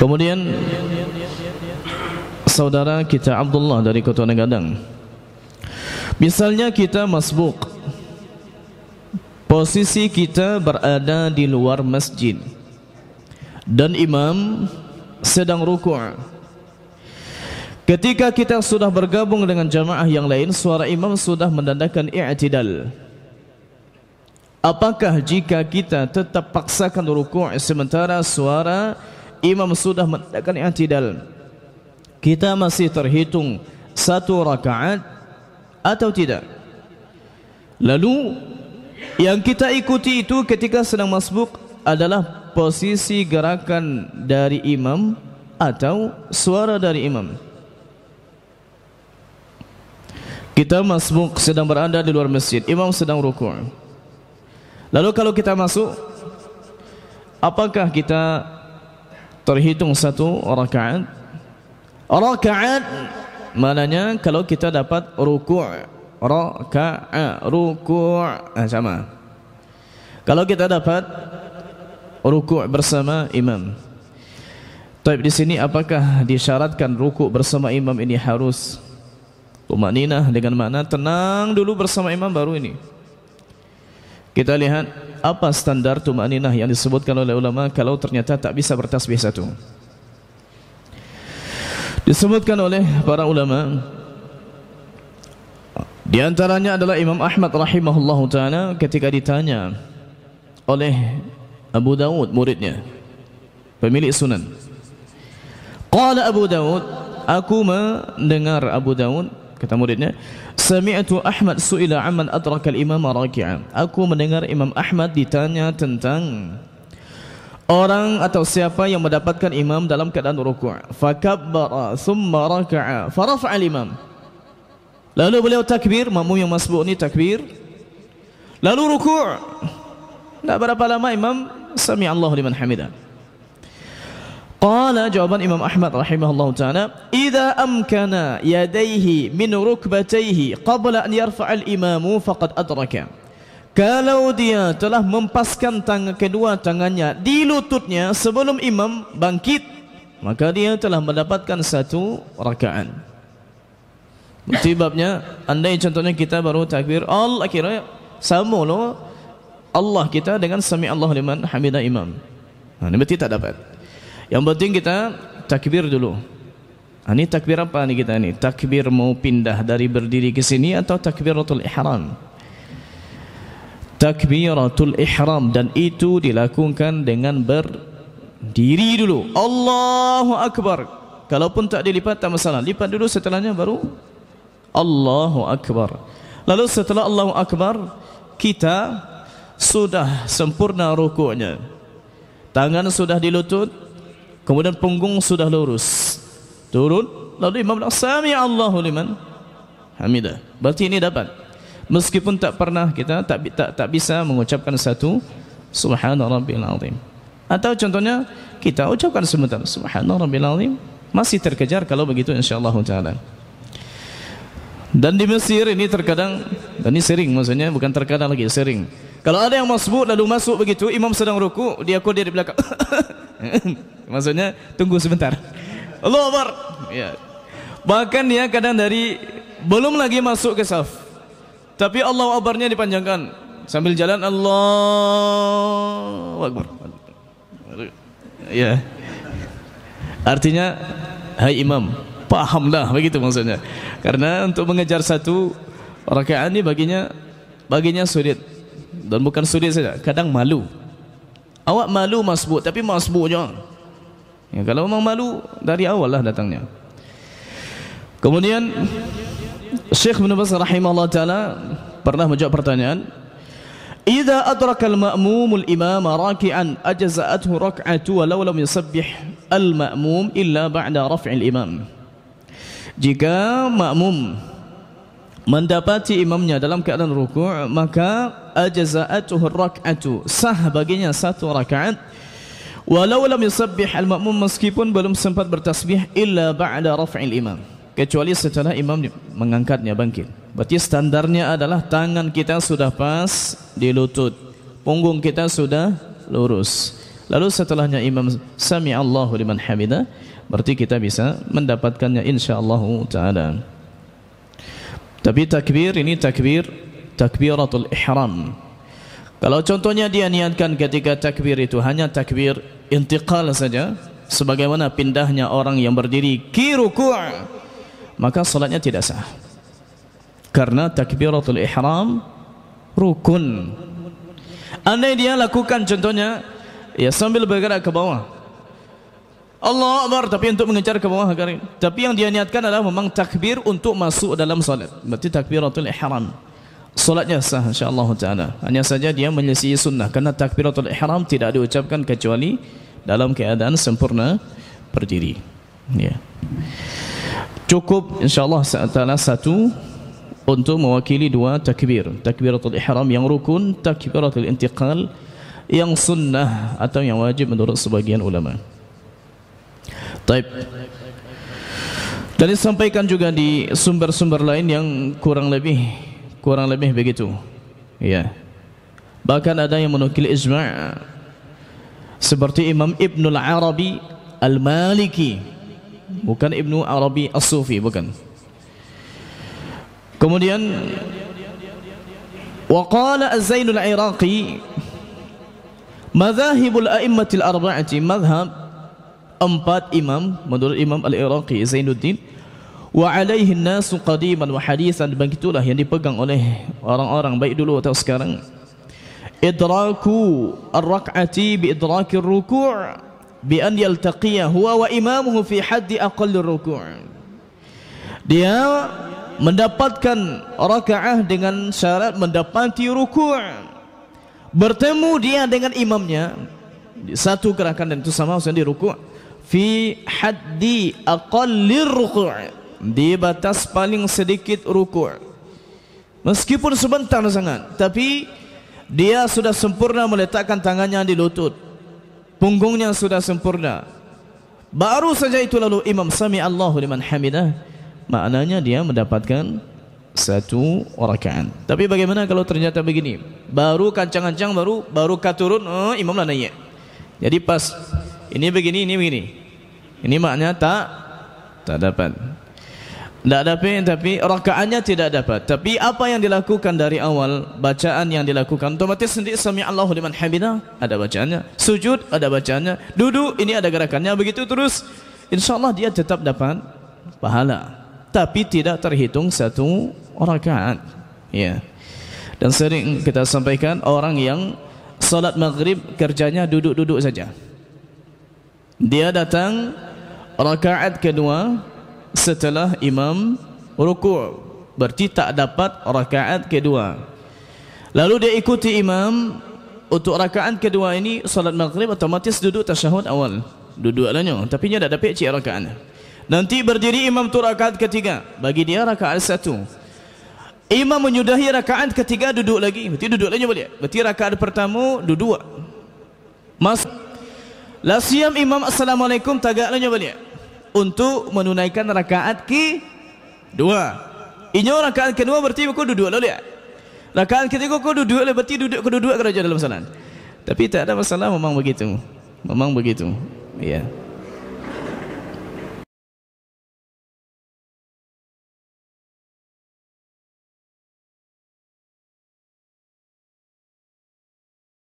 Kemudian saudara kita Abdullah dari Kota Negadang, misalnya kita masbuk, posisi kita berada di luar masjid dan imam sedang rukuk. Ketika kita sudah bergabung dengan jamaah yang lain, suara imam sudah menandakan i'tidal. Apakah jika kita tetap paksakan rukuk sementara suara imam sudah menandakan i'tidal, kita masih terhitung satu rakaat atau tidak? Lalu yang kita ikuti itu ketika sedang masbuk adalah posisi gerakan dari imam atau suara dari imam. Kita masbuk sedang berada di luar masjid, imam sedang rukuk. Lalu kalau kita masuk, apakah kita terhitung satu rakaat? Rakaat maknanya kalau kita dapat rukuk, rakaat, rukuk sama. Kalau kita dapat rukuk bersama imam. Tapi di sini apakah disyaratkan rukuk bersama imam ini harus tumaninah dengan makna tenang dulu bersama imam baru ini? Kita lihat apa standar tumaninah yang disebutkan oleh ulama kalau ternyata tak bisa bertasbih satu. Disebutkan oleh para ulama, di antaranya adalah Imam Ahmad rahimahullahu taala ketika ditanya oleh Abu Dawud muridnya, pemilik sunan. Qala Abu Dawud, aku mendengar Abu Dawud, kata muridnya, sami'tu Ahmad su'ila amman adraka al-imam raki'an. Aku mendengar Imam Ahmad ditanya tentang orang atau siapa yang mendapatkan imam dalam keadaan rukuk. Fakabbara thumma raka'a farafa'a al-imam. Lalu beliau takbir, makmum yang masbuk ni takbir, lalu rukuk. Tak berapa lama imam sami'allahu liman hamidah. Qala, jawaban Imam Ahmad rahimahullahu ta'ala, idza amkana yadayhi min rukbatayhi qabla an yarfa'a al-imamu faqad adraka. Kalau dia telah mempaskan kedua tangannya di lututnya sebelum imam bangkit, maka dia telah mendapatkan satu rakaat. Sebabnya andai contohnya kita baru takbir Allah, kira sama lo Allah kita dengan sami Allah liman hamidah imam. Ini berarti tak dapat. Yang penting kita takbir dulu. Ini takbir apa nih kita ini? Takbir mau pindah dari berdiri ke sini atau takbiratul ihram? Takbiratul ihram, dan itu dilakukan dengan berdiri dulu. Allahu Akbar. Kalaupun tak dilipat tak masalah. Lipat dulu, setelahnya baru Allahu Akbar. Lalu setelah Allahu Akbar, kita sudah sempurna rukuknya. Tangan sudah di lutut, kemudian punggung sudah lurus. Turun, lalu imam bilang sami Allahu liman hamidah. Berarti ini dapat. Meskipun tak pernah kita tak bisa mengucapkan satu subhana rabbil azim. Atau contohnya kita ucapkan sebentar subhana rabbil azim, masih terkejar kalau begitu insyaallah taala. Dan di Mesir ini terkadang, dan ini sering, maksudnya bukan terkadang lagi, sering. Kalau ada yang masbuk lalu masuk begitu, imam sedang ruku, dia kodir di belakang. Maksudnya tunggu sebentar. Allahu Akbar. Ya. Bahkan dia kadang dari belum lagi masuk ke saf, tapi Allahu Akbarnya dipanjangkan sambil jalan Allahu Akbar. Ya. Artinya hai imam, pahamlah begitu maksudnya. Karena untuk mengejar satu rakaat ini baginya sulit. Dan bukan sulit saja, kadang malu. Awak malu masbuk, tapi masbuknya. Ya, kalau memang malu dari awal lah datangnya. Kemudian Syekh Ibn Baz rahimahullah ta'ala pernah menjawab pertanyaan, idza adraka al-ma'mum al-imam raki'an ajza'athu rak'atu walau lam yusabbih al-ma'mum illa ba'da raf'i al-imam. Jika makmum mendapati imamnya dalam keadaan rukuk, maka ajza'atuhu rak'atu, sah baginya satu rakaat, walau lam yusabbih al-ma'mum, meskipun belum sempat bertasbih, illa ba'da raf'il imam, kecuali setelah imam mengangkatnya bangkit. Berarti standarnya adalah tangan kita sudah pas di lutut, punggung kita sudah lurus, lalu setelahnya imam sami Allahu liman hamidah, berarti kita bisa mendapatkannya insyaallah taala. Tapi takbir ini takbiratul ihram. Kalau contohnya dia niatkan ketika takbir itu hanya takbir intiqal saja, sebagaimana pindahnya orang yang berdiri ki ruku', maka salatnya tidak sah. Karena takbiratul ihram rukun. Andai dia lakukan contohnya ya sambil bergerak ke bawah, Allah Akbar, tapi untuk mengejar ke bawah, tapi yang dia niatkan adalah memang takbir untuk masuk dalam salat, berarti takbiratul ihram, salatnya sah insyaallah taala. Hanya saja dia menyelisihi sunnah, karena takbiratul ihram tidak diucapkan kecuali dalam keadaan sempurna berdiri. Ya. Cukup insyaallah taala satu untuk mewakili dua takbir, takbiratul ihram yang rukun, takbiratul intiqal yang sunnah atau yang wajib menurut sebagian ulama. Taib. Dan disampaikan juga di sumber-sumber lain yang kurang lebih begitu. Ya. Bahkan ada yang menukil ijma' seperti Imam Ibnul Arabi Al-Maliki, bukan Ibnu Arabi As-Sufi, bukan. Kemudian waqala Az-Zainul Iraqi madhahibul a'immatil arba'ati, madhab empat imam menurut Imam Al-Iraqi Zainuddin, wa alaihi nasu qadiman wa hadithan, begitulah yang dipegang oleh orang-orang baik dulu atau sekarang, idraku ar-rak'ati bi idrakir ruku' bi an yaltaqiya huwa wa imamuhu fi haddi aqallir ruku'. Dia mendapatkan rakaah dengan syarat mendapati ruku', bertemu dia dengan imamnya di satu gerakan, dan itu sama maksudnya di ruku', fi haddi aqallir ruku', di batas paling sedikit ruku', meskipun sebentar sangat, tapi dia sudah sempurna meletakkan tangannya di lutut, punggungnya sudah sempurna, baru saja itu lalu imam sami Allahu liman hamidah, maknanya dia mendapatkan satu rakaat. Tapi bagaimana kalau ternyata begini, baru kancang-kancang, baru katurun, imam lah naik, jadi pas ini begini, ini maknanya tak dapat, tapi rakaatnya tidak dapat. Tapi apa yang dilakukan dari awal, bacaan yang dilakukan otomatis sendiri sami Allahu liman hamidah, ada bacaannya, sujud ada bacaannya, duduk ini ada gerakannya, begitu terus, insyaallah dia tetap dapat pahala, tapi tidak terhitung satu rakaat. Ya. Dan sering kita sampaikan orang yang salat maghrib kerjanya duduk-duduk saja, dia datang rakaat kedua setelah imam ruku', berarti tak dapat rakaat kedua, lalu dia ikuti imam untuk rakaat kedua ini salat maghrib, otomatis duduk tasyahud awal, duduk alanya, tapi dia tak dapat cik rakaatnya. Nanti berdiri imam tu rakaat ketiga, bagi dia rakaat satu, imam menyudahi rakaat ketiga duduk lagi, berarti duduk lagi boleh, berarti rakaat pertama duduk mas la siam imam assalamualaikum tagaknya balik untuk menunaikan rakaat kedua. Inyo rakaat kedua berarti kau duduk lalu ya. Rakaat ketiga kau duduk lalu berarti duduk kerja dalam salat. Tapi tak ada masalah, memang begitu. Ya.